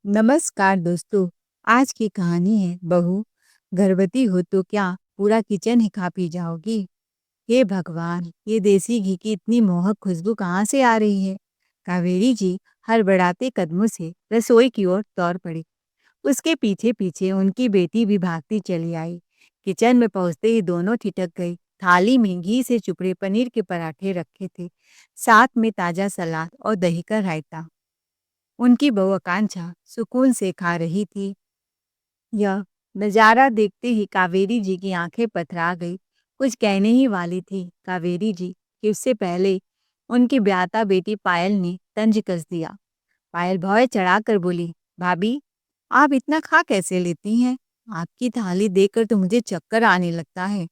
नमस्कार दोस्तों। आज की कहानी है बहू गर्भवती हो तो क्या पूरा किचन ही खा पी जाओगी। हे भगवान, ये देसी घी की इतनी मोहक खुशबू कहाँ से आ रही है। कावेरी जी हड़बड़ाते कदमों से रसोई की ओर दौड़ पड़ी। उसके पीछे पीछे उनकी बेटी भी भागती चली आई। किचन में पहुंचते ही दोनों ठिठक गई। थाली में घी से चुपड़े पनीर के पराठे रखे थे, साथ में ताजा सलाद और दही का रायता। उनकी बहू आकांक्षा सुकून से खा रही थी। यह नजारा देखते ही कावेरी जी की आंखें पथरा गई। कुछ कहने ही वाली थी कावेरी जी कि उससे पहले उनकी ब्याता बेटी पायल ने तंज कस दिया। पायल भौं चढ़ाकर बोली, भाभी, आप इतना खा कैसे लेती हैं? आपकी थाली देखकर तो मुझे चक्कर आने लगता है।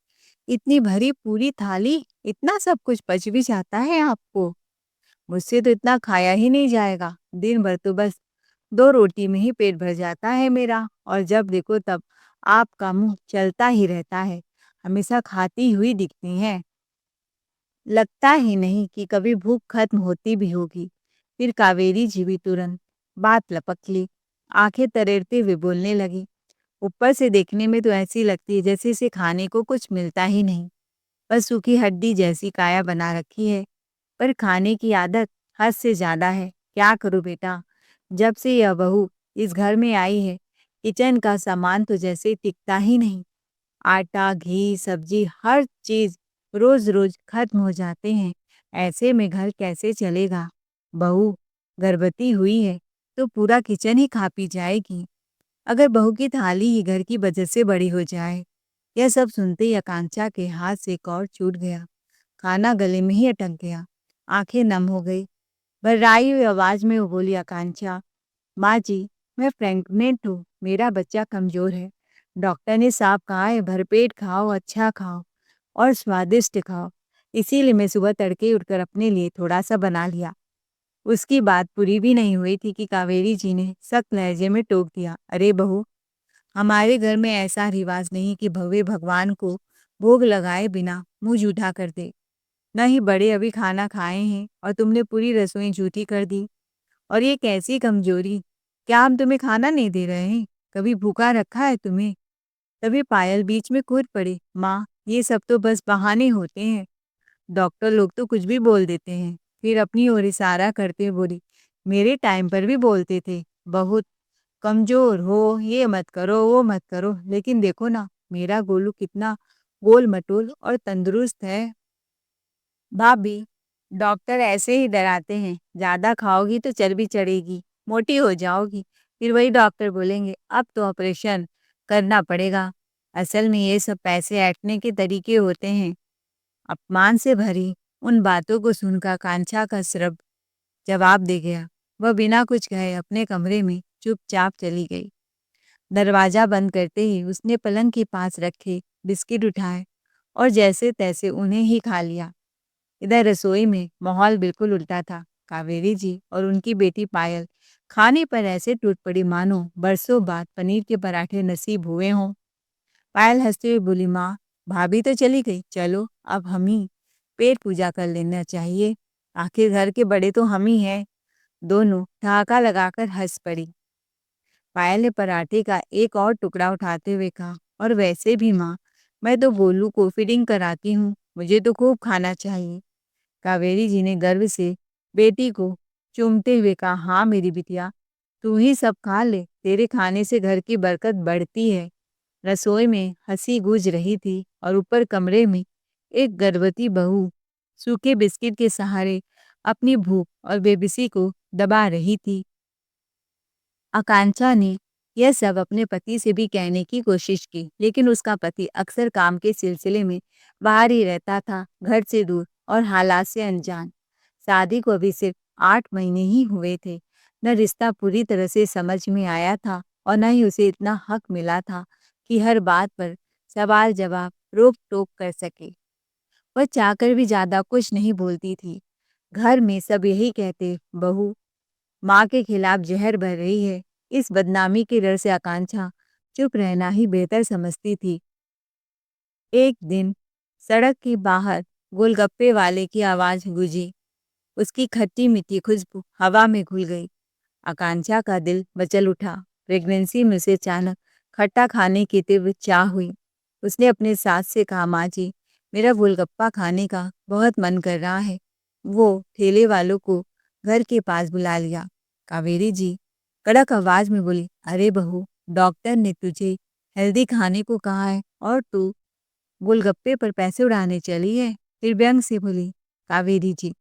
इतनी भरी पूरी थाली, इतना सब कुछ पच भी जाता है आपको? मुझसे तो इतना खाया ही नहीं जाएगा। दिन भर तो बस 2 रोटी में ही पेट भर जाता है मेरा, और जब देखो तब आपका मुँह चलता ही रहता है। हमेशा खाती हुई दिखती हैं। लगता ही नहीं कि कभी भूख खत्म होती भी होगी। फिर कावेरी जी भी तुरंत बात लपक ली। आंखें तरेरते हुए बोलने लगी, ऊपर से देखने में तो ऐसी लगती है जैसे इसे खाने को कुछ मिलता ही नहीं। बस सूखी हड्डी जैसी काया बना रखी है। पर खाने की आदत हद से ज्यादा है। क्या करूं बेटा, जब से यह बहू इस घर में आई है, किचन का सामान तो जैसे टिकता ही नहीं। आटा, घी, सब्जी, हर चीज रोज रोज खत्म हो जाते हैं। ऐसे में घर कैसे चलेगा? बहू गर्भवती हुई है तो पूरा किचन ही खा पी जाएगी। अगर बहू की थाली ही घर की बचत से बड़ी हो जाए। यह सब सुनते ही आकांक्षा के हाथ से कौर छूट गया। खाना गले में ही अटक गया। आंखें नम हो गई। भर्राई हुई आवाज में वो बोली, आकांक्षा, माँ जी, मैं प्रेग्नेंट हूँ। मेरा बच्चा कमजोर है। डॉक्टर ने साफ कहा है भरपेट खाओ, अच्छा खाओ और स्वादिष्ट खाओ। इसीलिए मैं सुबह तड़के उठकर अपने लिए थोड़ा सा बना लिया। उसकी बात पूरी भी नहीं हुई थी कि कावेरी जी ने सख्त लहजे में टोक दिया, अरे बहू, हमारे घर में ऐसा रिवाज नहीं कि भव्य भगवान को भोग लगाए बिना मुंह जूठा कर दे। न ही बड़े अभी खाना खाए हैं और तुमने पूरी रसोई जूठी कर दी। और ये कैसी कमजोरी? क्या हम तुम्हें खाना नहीं दे रहे हैं? कभी भूखा रखा है तुम्हें? तभी पायल बीच में कूद पड़ी, माँ, ये सब तो बस बहाने होते हैं। डॉक्टर लोग तो कुछ भी बोल देते हैं। फिर अपनी ओर इशारा करते बोली, मेरे टाइम पर भी बोलते थे, बहुत कमजोर हो, ये मत करो, वो मत करो, लेकिन देखो ना, मेरा गोलू कितना गोल मटोल और तंदुरुस्त है। भाभी, डॉक्टर ऐसे ही डराते हैं, ज्यादा खाओगी तो चर्बी चढ़ेगी, मोटी हो जाओगी। फिर वही डॉक्टर बोलेंगे अब तो ऑपरेशन करना पड़ेगा। असल में ये सब पैसे ऐंठने के तरीके होते हैं। अपमान से भरी उन बातों को सुनकर कांचा का सिर्फ जवाब दे गया। वह बिना कुछ कहे अपने कमरे में चुपचाप चली गई। दरवाजा बंद करते ही उसने पलंग के पास रखे बिस्किट उठाए और जैसे तैसे उन्हें ही खा लिया। इधर रसोई में माहौल बिल्कुल उल्टा था। कावेरी जी और उनकी बेटी पायल खाने पर ऐसे टूट पड़ी मानो बरसों बाद पनीर के पराठे नसीब हुए हों। पायल हंसते हुए बोली, माँ, भाभी तो चली गई, चलो अब हम ही पेट पूजा कर लेना चाहिए। आखिर घर के बड़े तो हम ही हैं। दोनों ठहाका लगाकर हंस पड़ी। पायल ने पराठे का एक और टुकड़ा उठाते हुए कहा, और वैसे भी माँ, मैं तो गोलू को फीडिंग कराती हूँ, मुझे तो खूब खाना चाहिए। कावेरी जी ने गर्व से बेटी को चूमते हुए कहा, हाँ मेरी बिटिया, तू ही सब खा ले, तेरे खाने से घर की बरकत बढ़ती है। रसोई में हंसी गूंज रही थी और ऊपर कमरे में एक गर्भवती बहू सूखे बिस्किट के सहारे अपनी भूख और बेबसी को दबा रही थी। आकांक्षा ने यह सब अपने पति से भी कहने की कोशिश की, लेकिन उसका पति अक्सर काम के सिलसिले में बाहर ही रहता था, घर से दूर और हालात से अनजान। शादी को अभी सिर्फ 8 महीने ही हुए थे। न रिश्ता पूरी तरह से समझ में आया था और न ही उसे इतना हक मिला था कि हर बात पर सवाल जवाब रोक टोक कर सके। वह चाहकर भी ज्यादा कुछ नहीं बोलती थी। घर में सब यही कहते, बहू माँ के खिलाफ जहर बह रही है। इस बदनामी की डर से आकांक्षा चुप रहना ही बेहतर समझती थी। एक दिन सड़क के बाहर गोलगप्पे वाले की आवाज गूंजी। उसकी खट्टी मीठी खुशबू हवा में घुल गई। आकांक्षा का दिल मचल उठा। प्रेगनेंसी में उसे अचानक खट्टा खाने की तीव्र चाह हुई। उसने अपने सास से कहा, माँ जी, मेरा गोलगप्पा खाने का बहुत मन कर रहा है। वो ठेले वालों को घर के पास बुला लिया। कावेरी जी कड़क आवाज में बोली, अरे बहू, डॉक्टर ने तुझे हेल्दी खाने को कहा है और तू गोलगप्पे पर पैसे उड़ाने चली है। फिर व्यंग से बोली, कावेरी जी,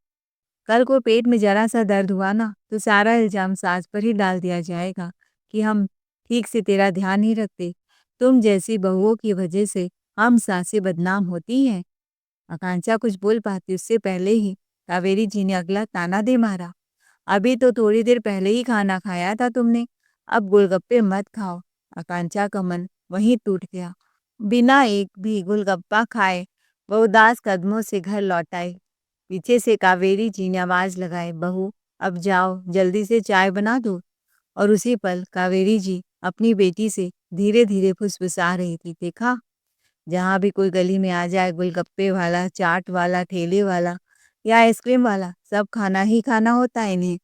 कल को पेट में जरा सा दर्द हुआ ना तो सारा इल्जाम सास पर ही डाल दिया जाएगा कि हम ठीक से तेरा ध्यान नहीं रखते। तुम जैसी बहुओं की वजह से हम सासें बदनाम होती हैं। आकांक्षा कुछ बोल पाती उससे पहले ही कावेरी जी ने अगला ताना दे मारा, अभी तो थोड़ी देर पहले ही खाना खाया था तुमने, अब गोलगप्पे मत खाओ। आकांक्षा का मन वहीं टूट गया। बिना एक भी गोलगप्पा खाए वह उदास कदमों से घर लौट आई। पीछे से कावेरी जी ने आवाज लगाई, बहू अब जाओ, जल्दी से चाय बना दो। और उसी पल कावेरी जी अपनी बेटी से धीरे धीरे फुसफुसा रही थी, देखा, जहाँ भी कोई गली में आ जाए, गोलगप्पे वाला, चाट वाला, ठेले वाला या आइसक्रीम वाला, सब खाना ही खाना होता है इन्हें।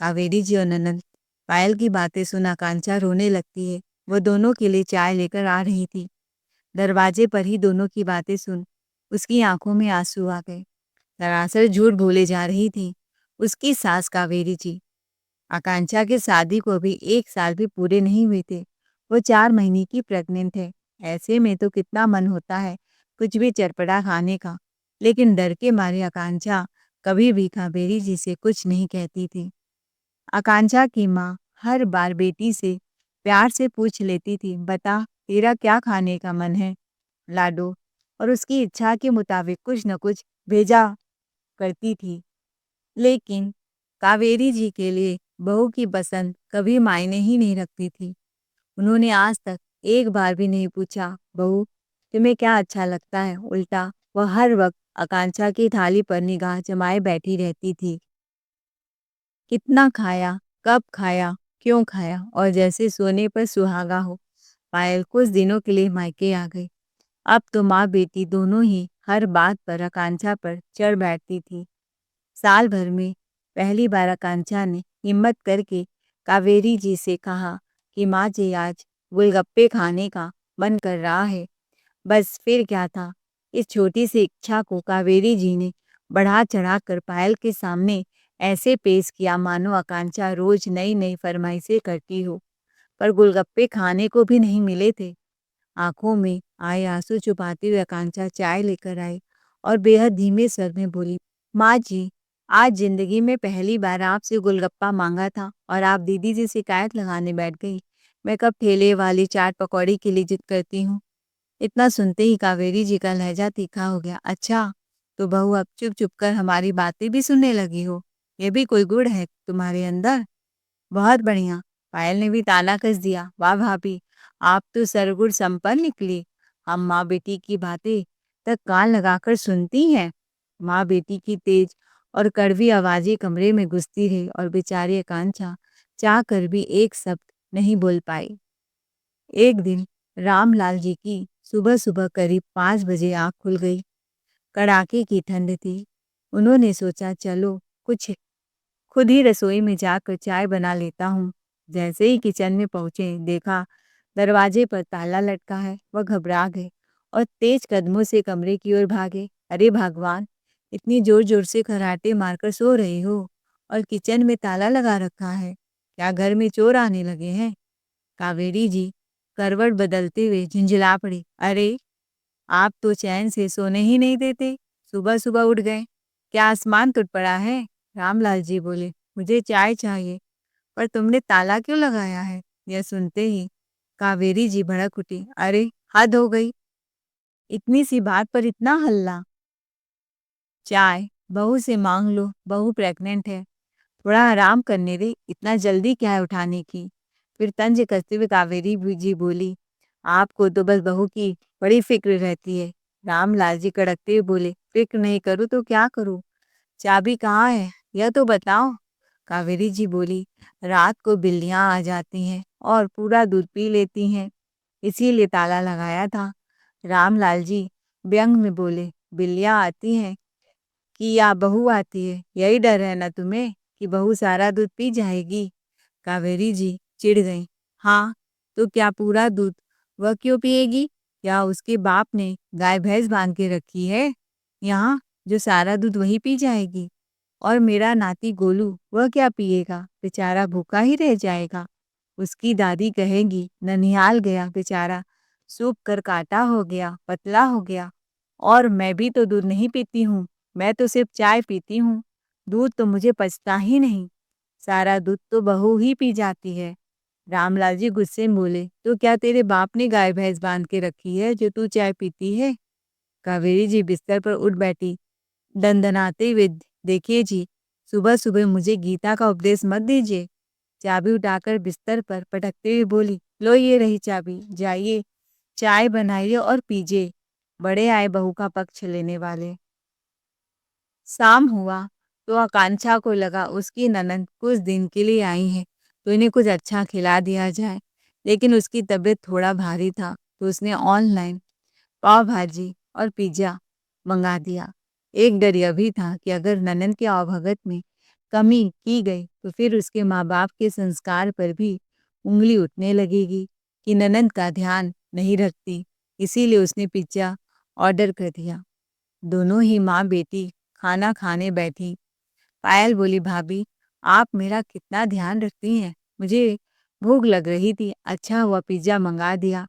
कावेरी जी और ननंद पायल की बातें सुन आकांक्षा रोने लगती है। वो दोनों के लिए चाय लेकर आ रही थी। दरवाजे पर ही दोनों की बातें सुन उसकी आंखों में आंसू आ गए। दरअसल झूठ बोले जा रही थी उसकी सास कावेरी जी। आकांक्षा की शादी को अभी 1 साल भी पूरे नहीं हुए थे। वो 4 महीने की प्रेग्नेंट है। ऐसे में तो कितना मन होता है कुछ भी चटपटा खाने का, लेकिन डर के मारे आकांक्षा कभी भी कावेरी जी से कुछ नहीं कहती थी। आकांक्षा की माँ हर बार बेटी से प्यार से पूछ लेती थी, बता तेरा क्या खाने का मन है लाडो, और उसकी इच्छा के मुताबिक कुछ न कुछ भेजा करती थी। लेकिन कावेरी जी के लिए बहू की पसंद कभी मायने ही नहीं रखती थी। उन्होंने आज तक एक बार भी नहीं पूछा, बहू तुम्हें क्या अच्छा लगता है। उल्टा वह हर वक्त आकांक्षा की थाली पर निगाह जमाए बैठी रहती थी। कितना खाया, कब खाया, क्यों खाया, और जैसे सोने पर सुहागा हो। पायल कुछ दिनों के लिए मायके आ गई। अब तो माँ बेटी दोनों ही हर बात पर आकांक्षा पर चढ़ बैठती थी। साल भर में पहली बार आकांक्षा ने हिम्मत करके कावेरी जी से कहा कि माँ जी आज गोलगप्पे खाने का मन कर रहा है। बस फिर क्या था, इस छोटी सी इच्छा को कावेरी जी ने बढ़ा चढ़ा कर पायल के सामने ऐसे पेश किया मानो आकांक्षा रोज नई नई फरमाइशें करती हो। पर गोलगप्पे खाने को भी नहीं मिले थे। आंखों में आए आंसू छुपाती हुई आकांक्षा चाय लेकर आई और बेहद धीमे स्वर में बोली, माँ जी, आज जिंदगी में पहली बार आपसे गोलगप्पा मांगा था और आप दीदी जी शिकायत लगाने बैठ गई। मैं कब ठेले वाली चाट पकौड़ी के लिए जिद करती हूँ। इतना सुनते ही कावेरी जी का लहजा तीखा हो गया। अच्छा, तो बहू अब चुप चुप कर हमारी बातें भी सुनने लगी हो। ये भी कोई गुण है तुम्हारे अंदर। बहुत बढ़िया। पायल ने भी ताना कस दिया, वाह भाभी, आप तो सरगुण संपन्न निकली। हम माँ बेटी की बातें तक कान लगाकर सुनती हैं। माँ बेटी की तेज और कड़वी आवाजें कमरे में घुसती रही और बेचारी आकांक्षा चाह कर भी एक शब्द नहीं बोल पाई। एक दिन रामलाल जी की सुबह सुबह करीब 5 बजे आँख खुल गई। कड़ाके की ठंड थी। उन्होंने सोचा, चलो कुछ खुद ही रसोई में जाकर चाय बना लेता हूँ। जैसे ही किचन में पहुंचे, देखा दरवाजे पर ताला लटका है। वह घबरा गए और तेज कदमों से कमरे की ओर भागे। अरे भगवान, इतनी जोर जोर से खर्राटे मारकर सो रही हो और किचन में ताला लगा रखा है, क्या घर में चोर आने लगे हैं। कावेरी जी करवट बदलते हुए झुंझला पड़ी, अरे आप तो चैन से सोने ही नहीं देते, सुबह सुबह उठ गए, क्या आसमान टूट पड़ा है। रामलाल जी बोले, मुझे चाय चाहिए, पर तुमने ताला क्यों लगाया है। यह सुनते ही कावेरी जी भड़क उठी, अरे हद हो गई, इतनी सी बात पर इतना हल्ला। चाय बहू से मांग लो, बहू प्रेग्नेंट है, थोड़ा आराम करने दे, इतना जल्दी क्या है उठाने की। फिर तंज कसते हुए कावेरी जी बोली, आपको तो बस बहू की बड़ी फिक्र रहती है। रामलाल जी कड़कते हुए बोले, फिक्र नहीं करूँ तो क्या करूँ, चाबी कहाँ है यह तो बताओ। कावेरी जी बोली, रात को बिल्लियां आ जाती हैं और पूरा दूध पी लेती हैं, इसीलिए ताला लगाया था। रामलाल जी व्यंग में बोले, बिल्लियां आती हैं कि या बहू आती है, यही डर है ना तुम्हें कि बहू सारा दूध पी जाएगी। कावेरी जी चिढ़ गईं। हाँ, तो क्या पूरा दूध वह क्यों पिएगी? क्या उसके बाप ने गाय भैंस बांध के रखी है यहाँ, जो सारा दूध वही पी जाएगी? और मेरा नाती गोलू वह क्या पिएगा? बेचारा भूखा ही रह जाएगा। उसकी दादी कहेगी ननिहाल गया बेचारा, सूख कर काटा हो गया, पतला हो गया। और मैं भी तो दूध नहीं पीती हूँ, मैं तो सिर्फ चाय पीती हूँ। दूध तो मुझे पचता ही नहीं, सारा दूध तो बहू ही पी जाती है। रामलाल जी गुस्से में बोले, तो क्या तेरे बाप ने गाय भैंस बांध के रखी है जो तू चाय पीती है? कावेरी जी बिस्तर पर उठ बैठी, दंदनाते हुए, देखिए जी, सुबह सुबह मुझे गीता का उपदेश मत दीजिए। चाबी उठाकर बिस्तर पर पटकते हुए बोली, लो ये रही चाबी, जाइए चाय बनाइए और पीजिए। बड़े आए बहू का पक्ष लेने वाले। शाम हुआ तो आकांक्षा को लगा उसकी ननद कुछ दिन के लिए आई है तो इन्हें कुछ अच्छा खिला दिया जाए, लेकिन उसकी तबीयत थोड़ा भारी था तो उसने ऑनलाइन पाव भाजी और पिज्ज़ा मंगा दिया। एक डर यह भी था कि अगर ननद के आवभगत में कमी की गई तो फिर उसके माँ बाप के संस्कार पर भी उंगली उठने लगेगी कि ननद का ध्यान नहीं रखती। इसीलिए उसने पिज्ज़ा ऑर्डर कर दिया। दोनों ही माँ बेटी खाना खाने बैठी। पायल बोली, भाभी आप मेरा कितना ध्यान रखती हैं, मुझे भूख लग रही थी, अच्छा हुआ पिज्ज़ा मंगा दिया।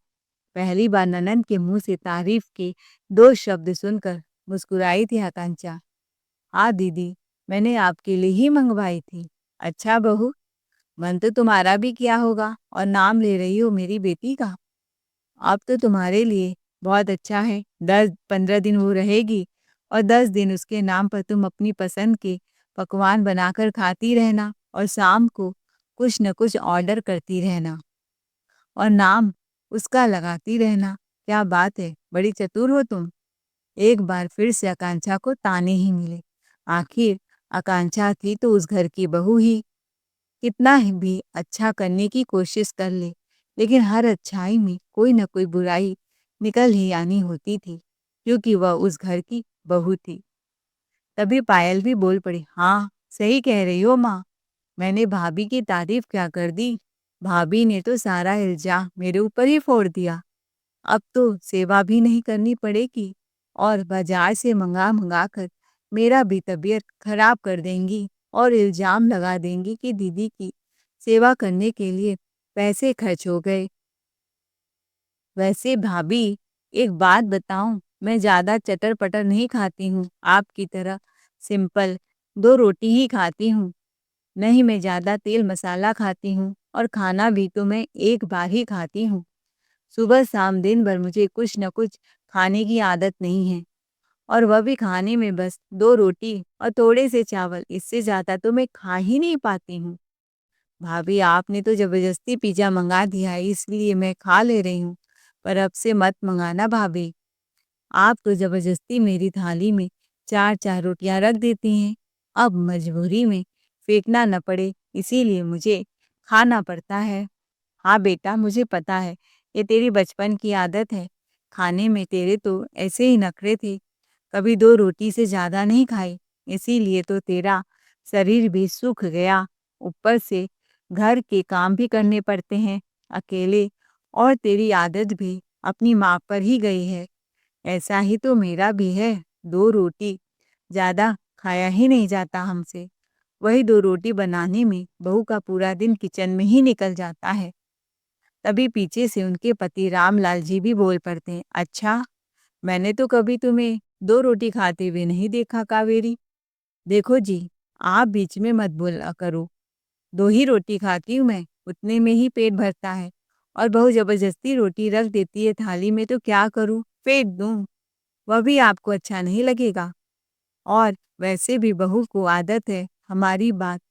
पहली बार ननद के मुंह से तारीफ के 2 शब्द सुनकर मुस्कुराई थी आकांक्षा। हाँ दीदी, मैंने आपके लिए ही मंगवाई थी। अच्छा बहू, मन तो तुम्हारा भी किया होगा और नाम ले रही हो मेरी बेटी का। अब तो तुम्हारे लिए बहुत अच्छा है, 10-15 दिन वो रहेगी और 10 दिन उसके नाम पर तुम अपनी पसंद के पकवान बनाकर खाती रहना और शाम को कुछ न कुछ ऑर्डर करती रहना और नाम उसका लगाती रहना। क्या बात है, बड़ी चतुर हो तुम। एक बार फिर से आकांक्षा को ताने ही मिले। आखिर आकांक्षा थी तो उस घर की बहू ही, कितना ही भी अच्छा करने की कोशिश कर ले, लेकिन हर अच्छाई में कोई न कोई बुराई निकल ही आनी होती थी, क्योंकि वह उस घर की बहू थी। तभी पायल भी बोल पड़ी, हाँ सही कह रही हो माँ, मैंने भाभी की तारीफ क्या कर दी, भाभी ने तो सारा इल्जाम मेरे ऊपर ही फोड़ दिया। अब तो सेवा भी नहीं करनी पड़ेगी और बाजार से मंगा मंगा कर मेरा भी तबीयत खराब कर देंगी और इल्जाम लगा देंगी कि दीदी की सेवा करने के लिए पैसे खर्च हो गए। वैसे भाभी, एक बात बताऊं, मैं ज़्यादा चटर-पटर नहीं खाती हूँ, आपकी तरह सिंपल 2 रोटी ही खाती हूँ। नहीं मैं ज़्यादा तेल मसाला खाती हूँ और खाना भी तो मैं एक बार ही खाती हूँ। सुबह शाम दिन भर मुझे कुछ न कुछ खाने की आदत नहीं है और वह भी खाने में बस 2 रोटी और थोड़े से चावल, इससे ज़्यादा तो मैं खा ही नहीं पाती हूँ। भाभी आपने तो ज़बरदस्ती पिज़्ज़ा मंगा दिया है इसलिए मैं खा ले रही हूँ, पर अब से मत मंगाना भाभी। आप तो ज़बरदस्ती मेरी थाली में 4-4 रोटियाँ रख देती हैं। अब मजबूरी में फेंकना न पड़े इसीलिए मुझे खाना पड़ता है। हाँ बेटा, मुझे पता है, ये तेरी बचपन की आदत है। खाने में तेरे तो ऐसे ही नखरे थे, कभी 2 रोटी से ज़्यादा नहीं खाई, इसीलिए तो तेरा शरीर भी सूख गया। ऊपर से घर के काम भी करने पड़ते हैं अकेले और तेरी आदत भी अपनी माँ पर ही गई है। ऐसा ही तो मेरा भी है, 2 रोटी, ज़्यादा खाया ही नहीं जाता हमसे। वही 2 रोटी बनाने में बहू का पूरा दिन किचन में ही निकल जाता है। तभी पीछे से उनके पति रामलाल जी भी बोल पड़ते हैं, अच्छा, मैंने तो कभी तुम्हें 2 रोटी खाते हुए नहीं देखा कावेरी। देखो जी, आप बीच में मत बोला करो, 2 ही रोटी खाती हूँ मैं, उतने में ही पेट भरता है और बहू ज़बरदस्ती रोटी रख देती है थाली में तो क्या करूँ, फेंक दूँ? वह भी आपको अच्छा नहीं लगेगा। और वैसे भी बहू को आदत है हमारी बात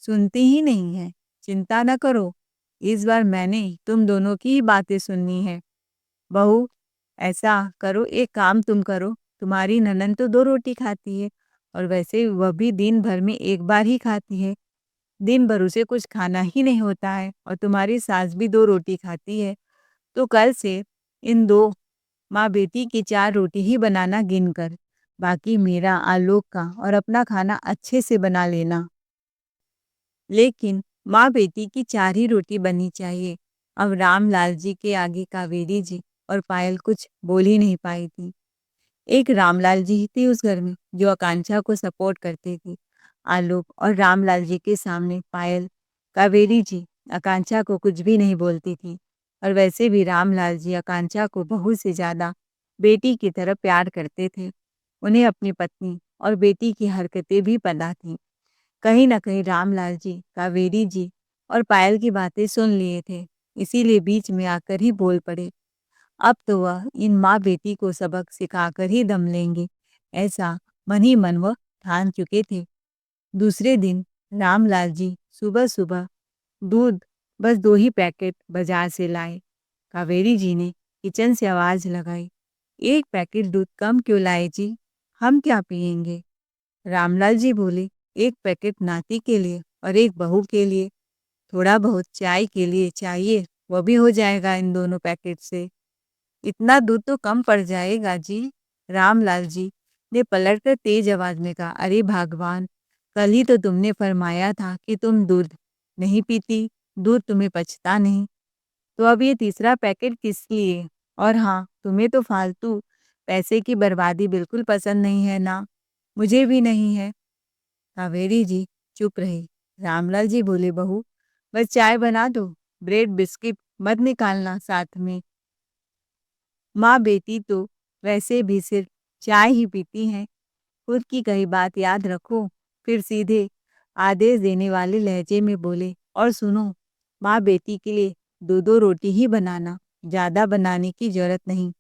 सुनती ही नहीं है। चिंता न करो, इस बार मैंने तुम दोनों की ही बातें सुननी है। बहू, ऐसा करो, एक काम तुम करो, तुम्हारी ननद तो 2 रोटी खाती है और वैसे वह भी दिन भर में 1 बार ही खाती है। दिन भर उसे कुछ खाना ही नहीं होता है और तुम्हारी सास भी 2 रोटी खाती है। तो कल से इन 2 माँ बेटी की 4 रोटी ही बनाना गिनकर, बाकी मेरा, आलोक का और अपना खाना अच्छे से बना लेना। लेकिन माँ बेटी की 4 ही रोटी बननी चाहिए। अब रामलाल जी के आगे कावेरी जी और पायल कुछ बोल ही नहीं पाई थी। एक रामलाल जी ही थे उस घर में जो आकांक्षा को सपोर्ट करते थे। आलोक और रामलाल जी के सामने पायल, कावेरी जी आकांक्षा को कुछ भी नहीं बोलती थी। और वैसे भी रामलाल जी आकांक्षा को बहू से ज्यादा बेटी की तरह प्यार करते थे। उन्हें अपनी पत्नी और बेटी की हरकतें भी पता थी। कहीं न कहीं रामलाल जी, कावेरी जी और पायल की बातें सुन लिए थे, इसीलिए बीच में आकर ही बोल पड़े। अब तो वह इन माँ-बेटी को सबक सिखाकर ही दम लेंगे, ऐसा मन ही मन वह ठान चुके थे। दूसरे दिन रामलाल जी सुबह-सुबह दूध बस 2 ही पैकेट बाजार से लाए। कावेरी जी ने किचन से आवाज़ लगाई, "1 पैकेट दूध कम क्यों लाए जी? हम क्या पिएंगे?" रामलाल जी बोले, "1 पैकेट नाती के लिए और 1 बहू के लिए। थोड़ा बहुत चाय के लिए चाहिए, वो भी हो जाएगा इन दोनों पैकेट से।" "इतना दूध तो कम पड़ जाएगा जी।" रामलाल जी ने पलटकर तेज आवाज में कहा, "अरे भगवान! कल ही तो तुमने फरमाया था कि तुम दूध नहीं पीती, दूध तुम्हें पचता नहीं, तो अब ये तीसरा पैकेट किस लिए? और हाँ, तुम्हें तो फालतू पैसे की बर्बादी बिल्कुल पसंद नहीं है ना? मुझे भी नहीं है।" कावेरी जी चुप रही। रामलाल जी बोले, "बहू, बस चाय बना दो, ब्रेड बिस्किट मत निकालना साथ में। माँ बेटी तो वैसे भी सिर्फ चाय ही पीती हैं। खुद की कही बात याद रखो।" फिर सीधे आदेश देने वाले लहजे में बोले, "और सुनो, माँ बेटी के लिए 2-2 रोटी ही बनाना, ज़्यादा बनाने की ज़रूरत नहीं।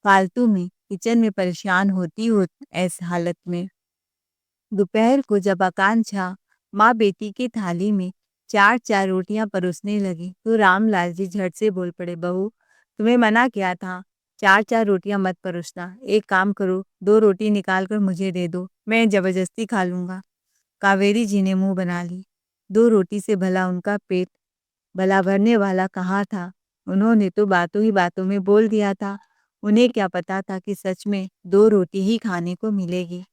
फालतू में किचन में परेशान होती हो ऐस हालत में।" दोपहर को जब आकांक्षा माँ बेटी की थाली में 4-4 रोटियां परोसने लगी, तो रामलाल जी झट से बोल पड़े, "बहू, तुम्हें मना किया था, 4-4 रोटियां मत परोसना। एक काम करो, 2 रोटी निकाल कर मुझे दे दो, मैं जबरदस्ती खा लूँगा।" कावेरी जी ने मुँह बना ली। 2 रोटी से भला उनका पेट भला भरने वाला कहाँ था? उन्होंने तो बातों ही बातों में बोल दिया था। उन्हें क्या पता था कि सच में 2 रोटी ही खाने को मिलेगी।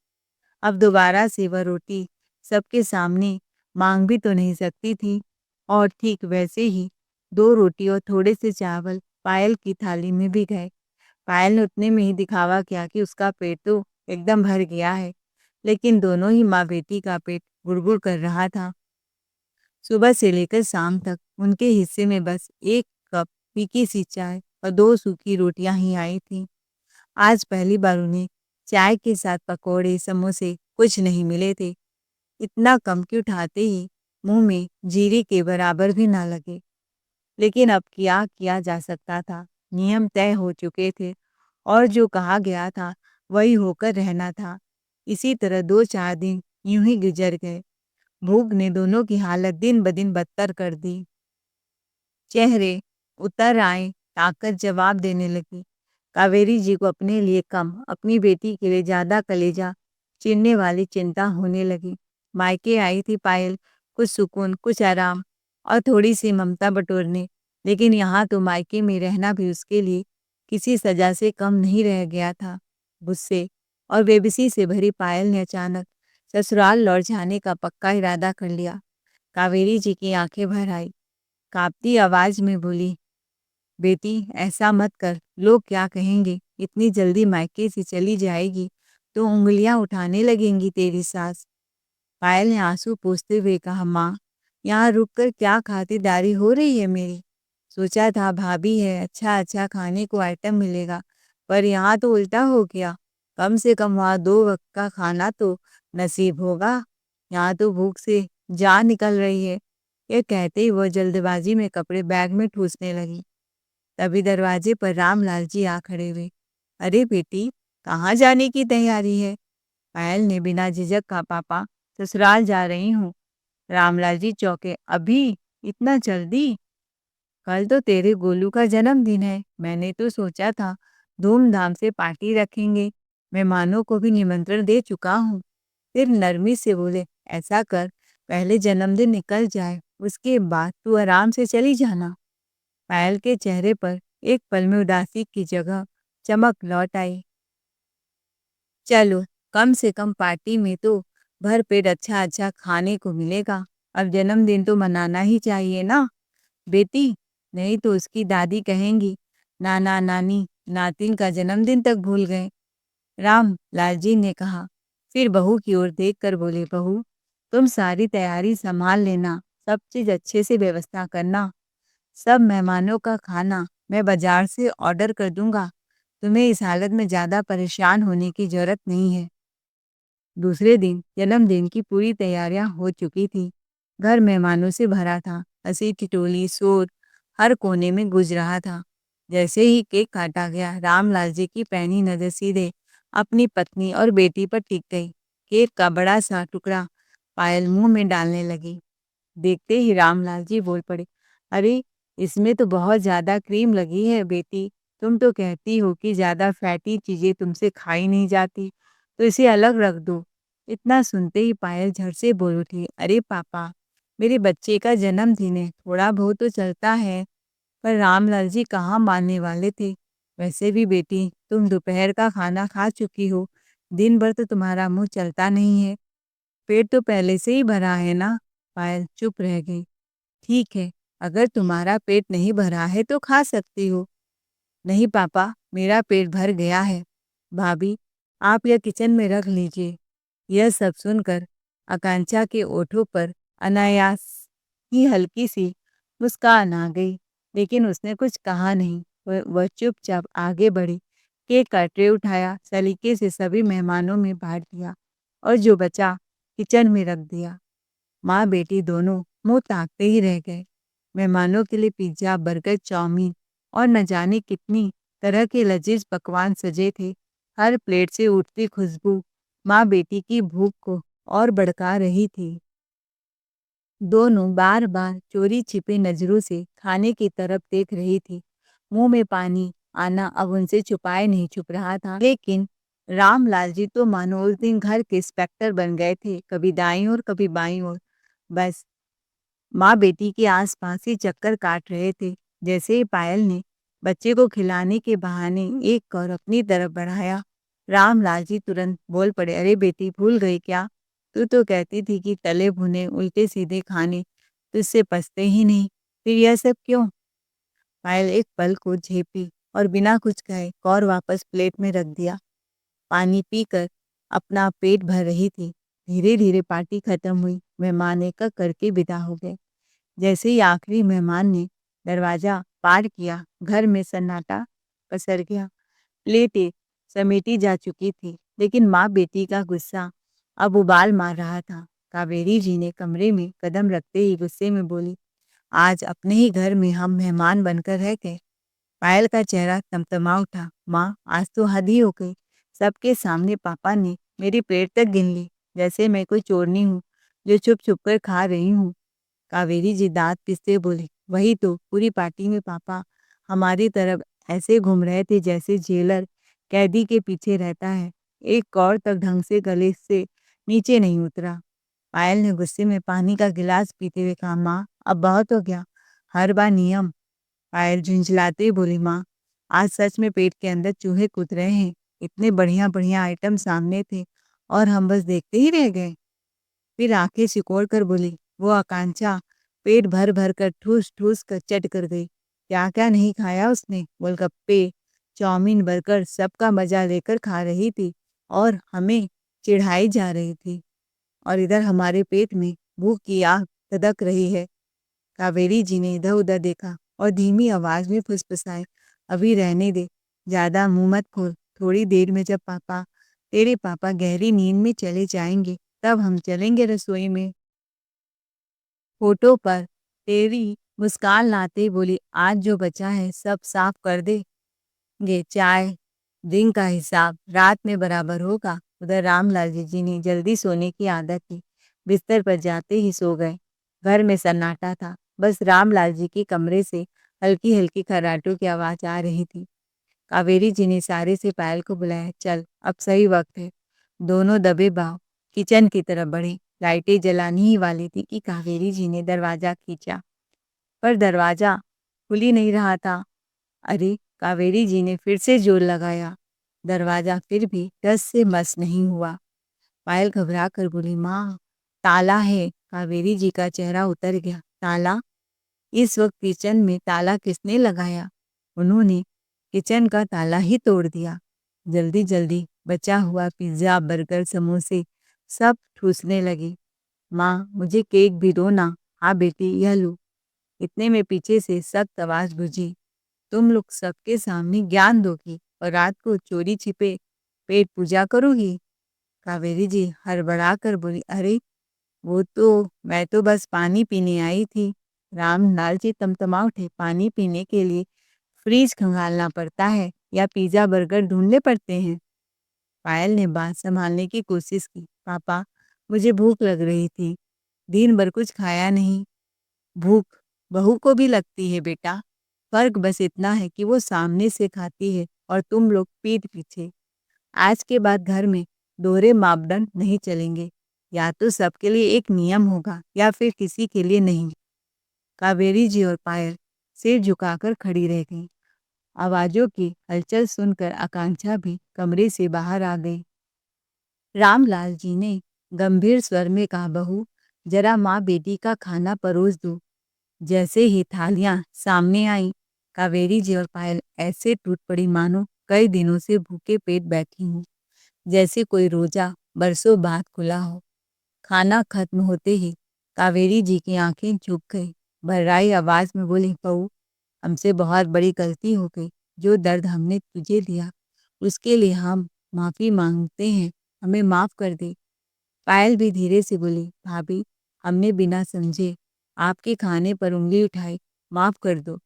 अब दोबारा से वह रोटी सबके सामने मांग भी तो नहीं सकती थी। और ठीक वैसे ही 2 रोटी और थोड़े से चावल पायल की थाली में भी गए। पायल ने उतने में ही दिखावा किया कि उसका पेट तो एकदम भर गया है, लेकिन दोनों ही माँ बेटी का पेट गुड़गुड़ कर रहा था। सुबह से लेकर शाम तक उनके हिस्से में बस 1 कप फीकी सी चाय और 2 सूखी रोटियां ही आई थीं। आज पहली बार उन्हें चाय के साथ पकौड़े, समोसे कुछ नहीं मिले थे। इतना कम कि उठाते ही मुंह में जीरे के बराबर भी ना लगे। लेकिन अब क्या किया जा सकता था? नियम तय हो चुके थे और जो कहा गया था वही होकर रहना था। इसी तरह 2-4 दिन यूं ही गुजर गए। भूख ने दोनों की हालत दिन ब दिन बदतर कर दी। चेहरे उतर आए, ताकत जवाब देने लगी। कावेरी जी को अपने लिए कम, अपनी बेटी के लिए ज़्यादा कलेजा चीरने वाली चिंता होने लगी। मायके आई थी पायल, कुछ सुकून, कुछ आराम और थोड़ी-सी ममता बटोरने, लेकिन यहाँ तो मायके में रहना भी उसके लिए किसी सज़ा से कम नहीं रह गया था। गुस्से और बेबसी से भरी पायल ने अचानक ससुराल लौट जाने का पक्का इरादा कर लिया। कावेरी जी की आंखें भर आई, काँपती आवाज़ में बोली, "बेटी, ऐसा मत कर, लोग क्या कहेंगे? इतनी जल्दी मायके से चली जाएगी तो उँगलियाँ उठाने लगेंगी तेरी सास।" पायल ने आंसू पोंछते हुए कहा, "माँ, यहाँ रुककर क्या खातिरदारी हो रही है मेरी? सोचा था भाभी है, अच्छा-अच्छा खाने को आइटम मिलेगा, पर यहाँ तो उल्टा हो गया। कम से कम वहाँ 2 वक़्त का खाना तो नसीब होगा। यहाँ तो भूख से जान निकल रही है।" ये कहते ही वह जल्दबाजी में कपड़े बैग में ठूँसने लगी। तभी दरवाजे पर रामलाल जी आ खड़े हुए। "अरे बेटी, कहाँ जाने की तैयारी है?" पायल ने बिना झिझक कहा, "पापा, ससुराल जा रही हूँ।" रामलाल जी चौंके, "अभी? इतना जल्दी? कल तो तेरे गोलू का जन्मदिन है। मैंने तो सोचा था धूमधाम से पार्टी रखेंगे। मेहमानों को भी निमंत्रण दे चुका हूँ।" फिर नरमी से बोले, "ऐसा कर, पहले जन्मदिन निकल जाए, उसके बाद तू आराम से चली जाना।" पायल के चेहरे पर एक पल में उदासी की जगह चमक लौट आई। "चलो, कम से कम पार्टी में तो भरपेट अच्छा-अच्छा खाने को मिलेगा। अब जन्मदिन तो मनाना ही चाहिए ना बेटी, नहीं तो उसकी दादी कहेंगी नाना नानी नातिन का जन्मदिन तक भूल गए। राम लालजी ने कहा। फिर बहू की ओर देखकर बोले, बहू तुम सारी तैयारी संभाल लेना, सब चीज अच्छे से व्यवस्था करना। सब मेहमानों का खाना मैं बाजार से ऑर्डर कर दूंगा। तुम्हें इस हालत में ज्यादा परेशान होने की जरूरत नहीं है। दूसरे दिन जन्मदिन की पूरी तैयारियां हो चुकी थी। घर मेहमानों से भरा था। हंसी ठिठोली शोर हर कोने में गूंज रहा था। जैसे ही केक काटा गया, रामलाल जी की पैनी नजर सीधे अपनी पत्नी और बेटी पर टिक गई। केक का बड़ा सा टुकड़ा पायल मुंह में डालने लगी। देखते ही रामलाल जी बोल पड़े, अरे इसमें तो बहुत ज्यादा क्रीम लगी है बेटी। तुम तो कहती हो कि ज्यादा फैटी चीजें तुमसे खाई नहीं जाती, तो इसे अलग रख दो। इतना सुनते ही पायल झट से बोल उठी, अरे पापा मेरे बच्चे का जन्मदिन है, थोड़ा बहुत तो चलता है। पर रामलाल जी कहाँ मानने वाले थे। वैसे भी बेटी तुम दोपहर का खाना खा चुकी हो, दिन भर तो तुम्हारा मुंह चलता नहीं है। पेट तो पहले से ही भरा है ना। पायल चुप रह गई। ठीक है, अगर तुम्हारा पेट नहीं भरा है तो खा सकती हो। नहीं पापा, मेरा पेट भर गया है। भाभी आप यह किचन में रख लीजिए। यह सब सुनकर आकांक्षा के ओठों पर अनायास ही हल्की सी मुस्कान आ गई, लेकिन उसने कुछ कहा नहीं। वह चुपचाप आगे बढ़ी, केक का ट्रे उठाया, सलीके से सभी मेहमानों में बांट दिया और जो बचा किचन में रख दिया। माँ बेटी दोनों मुंह ताकते ही रह गए। मेहमानों के लिए पिज्जा, बर्गर, चाउमीन और न जाने कितनी तरह के लजीज पकवान सजे थे। हर प्लेट से उठती खुशबू माँ बेटी की भूख को और भड़का रही थी। दोनों बार बार चोरी छिपे नजरों से खाने की तरफ देख रही थी। मुंह में पानी आना अब उनसे छुपाए नहीं छुप रहा था। लेकिन रामलाल जी तो मानो उस दिन घर के इंस्पेक्टर बन गए थे, कभी दाईं ओर कभी बाईं ओर। बस माँ बेटी के आसपास ही चक्कर काट रहे थे। जैसे ही पायल ने बच्चे को खिलाने के बहाने एक कौर अपनी तरफ बढ़ाया, रामलाल जी तुरंत बोल पड़े, अरे बेटी भूल गई क्या? तू तो कहती थी कि तले भुने उल्टे सीधे खाने तुझसे पचते ही नहीं, फिर यह सब क्यों? पायल एक पल को झेपी और बिना कुछ कहे कौर वापस प्लेट में रख दिया। पानी पीकर अपना पेट भर रही थी। धीरे धीरे पार्टी खत्म हुई। मेहमान एक एक करके विदा हो गए। जैसे ही आखिरी मेहमान ने दरवाजा पार किया, घर में सन्नाटा पसर गया। प्लेटें समेटी जा चुकी थी, लेकिन माँ बेटी का गुस्सा अब उबाल मार रहा था। कावेरी जी ने कमरे में कदम रखते ही गुस्से में बोली, आज अपने ही घर में हम मेहमान बनकर रह गए। पायल का चेहरा तमतमा उठा। माँ आज तो हद ही हो गई। सबके सामने पापा ने मेरी प्लेट तक गिन ली, जैसे मैं कोई चोरनी हूँ जो छुप छुप कर खा रही हूँ। कावेरी जी दांत पिसते बोली, वही तो पूरी पार्टी में पापा हमारी तरफ ऐसे घूम रहे थे जैसे जेलर कैदी के पीछे रहता है। एक कौर तक ढंग से गले से नीचे नहीं उतरा। पायल ने गुस्से में पानी का गिलास पीते हुए कहा, माँ अब बहुत हो गया, हर बार नियम। पायल झुंझलाते ही बोली, माँ आज सच में पेट के अंदर चूहे कूद रहे हैं। इतने बढ़िया बढ़िया आइटम सामने थे और हम बस देखते ही रह गए। फिर आंखें सिकोड़ कर बोली, वो आकांक्षा पेट भर भर कर ठूस ठूस कर चट कर गई। क्या क्या नहीं खाया उसने। गोलगप्पे, चाउमीन, बर्गर सबका मजा लेकर खा रही थी और हमें चिढ़ाई जा रही थी। और इधर हमारे पेट में भूख की आग धधक रही है। कावेरी जी ने इधर उधर देखा और धीमी आवाज में फुसफुसाए, अभी रहने दे, ज्यादा मुंह मत खोल। थोड़ी देर में जब तेरे पापा गहरी नींद में चले जाएंगे, तब हम चलेंगे रसोई में। फोटो पर तेरी मुस्कान लाते बोली, आज जो बचा है सब साफ कर देंगे। चाय दिन का हिसाब रात में बराबर होगा। उधर रामलाल जी ने जल्दी सोने की आदत थी, बिस्तर पर जाते ही सो गए। घर में सन्नाटा था, बस रामलाल जी के कमरे से हल्की हल्की खर्राटों की आवाज आ रही थी। कावेरी जी ने इशारे से पायल को बुलाया, चल अब सही वक्त है। दोनों दबे बाव किचन की तरफ बढ़े। लाइटें जलानी ही वाली थी कि कावेरी जी ने दरवाजा खींचा, पर दरवाजा खुल ही नहीं रहा था। अरे कावेरी जी ने फिर से जोर लगाया, दरवाजा फिर भी टस से मस नहीं हुआ। पायल घबरा कर बोली, माँ ताला है। कावेरी जी का चेहरा उतर गया। ताला? इस वक्त किचन में ताला किसने लगाया? उन्होंने किचन का ताला ही तोड़ दिया। जल्दी जल्दी बचा हुआ पिज्ज़ा, बर्गर, समोसे सब ठूसने लगी। माँ, मुझे केक भी दो ना। हाँ बेटी, यह लो। इतने में पीछे से सख्त आवाज गूंजी, तुम लोग सबके सामने ज्ञान दोगी और रात को चोरी छिपे पेट पूजा करोगी? कावेरी जी हड़बड़ा कर बोली, अरे वो तो मैं तो बस पानी पीने आई थी। रामलाल जी तमतमा उठे, पानी पीने के लिए फ्रिज खंगालना पड़ता है या पिज्जा बर्गर ढूंढने पड़ते हैं? पायल ने बात संभालने की कोशिश की, पापा मुझे भूख लग रही थी, दिन भर कुछ खाया नहीं। भूख बहू को भी लगती है बेटा, फर्क बस इतना है कि वो सामने से खाती है और तुम लोग पीठ पीछे। आज के बाद घर में दोहरे मापदंड नहीं चलेंगे, या तो सबके लिए एक नियम होगा या फिर किसी के लिए नहीं। कावेरी जी और पायल सिर झुकाकर खड़ी रह गईं। आवाजों की हलचल सुनकर आकांक्षा भी कमरे से बाहर आ गई। रामलाल जी ने गंभीर स्वर में कहा, बहू जरा माँ बेटी का खाना परोस दो। जैसे ही थालियां सामने आईं, कावेरी जी और पायल ऐसे टूट पड़ी मानो कई दिनों से भूखे पेट बैठी हूँ, जैसे कोई रोजा बरसों बाद खुला हो। खाना खत्म होते ही कावेरी जी की आंखें झुक गई। भर्राई आवाज में बोली, बहू हमसे बहुत बड़ी गलती हो गई। जो दर्द हमने तुझे दिया उसके लिए हम माफी मांगते हैं, हमें माफ कर दे। पायल भी धीरे से बोली, भाभी हमने बिना समझे आपके खाने पर उंगली उठाई, माफ कर दो।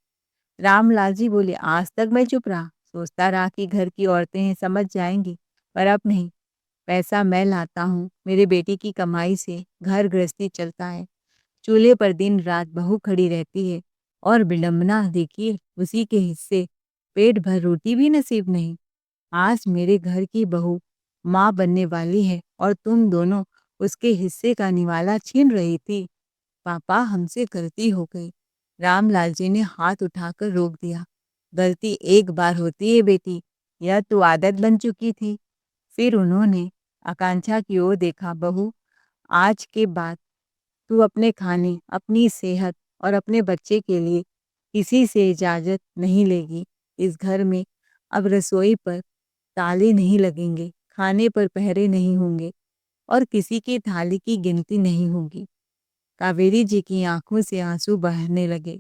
रामलाल जी बोले, आज तक मैं चुप रहा, सोचता रहा कि घर की औरतें हैं, समझ जाएंगी, पर अब नहीं। पैसा मैं लाता हूँ, मेरे बेटी की कमाई से घर गृहस्थी चलता है। चूल्हे पर दिन रात बहू खड़ी रहती है और विडंबना देखिए, उसी के हिस्से पेट भर रोटी भी नसीब नहीं। आज मेरे घर की बहू माँ बनने वाली है और तुम दोनों उसके हिस्से का निवाला छीन रही थी। पापा हमसे गलती हो गई। रामलाल जी ने हाथ उठाकर रोक दिया। गलती एक बार होती है बेटी, यह तो आदत बन चुकी थी। फिर उन्होंने आकांक्षा की ओर देखा, बहू आज के बाद तू अपने खाने, अपनी सेहत और अपने बच्चे के लिए किसी से इजाज़त नहीं लेगी। इस घर में अब रसोई पर ताले नहीं लगेंगे, खाने पर पहरे नहीं होंगे और किसी की थाली की गिनती नहीं होगी। कावेरी जी की आंखों से आंसू बहने लगे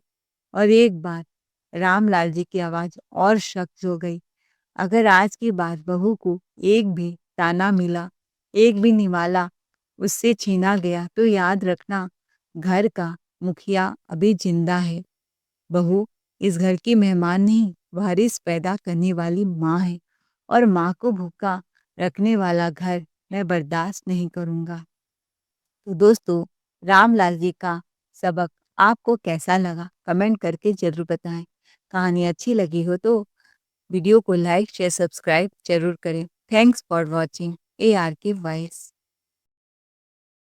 और एक बार रामलाल जी की आवाज़ और सख्त हो गई, अगर आज की बात बहू को एक भी ताना मिला, एक भी निवाला उससे छीना गया, तो याद रखना घर का मुखिया अभी जिंदा है। बहू इस घर की मेहमान नहीं, वारिस पैदा करने वाली माँ है और माँ को भूखा रखने वाला घर मैं बर्दाश्त नहीं करूँगा। तो दोस्तों, रामलाल जी का सबक आपको कैसा लगा कमेंट करके ज़रूर बताएं। कहानी अच्छी लगी हो तो वीडियो को लाइक शेयर सब्सक्राइब जरूर करें। Thanks for watching ARK voice.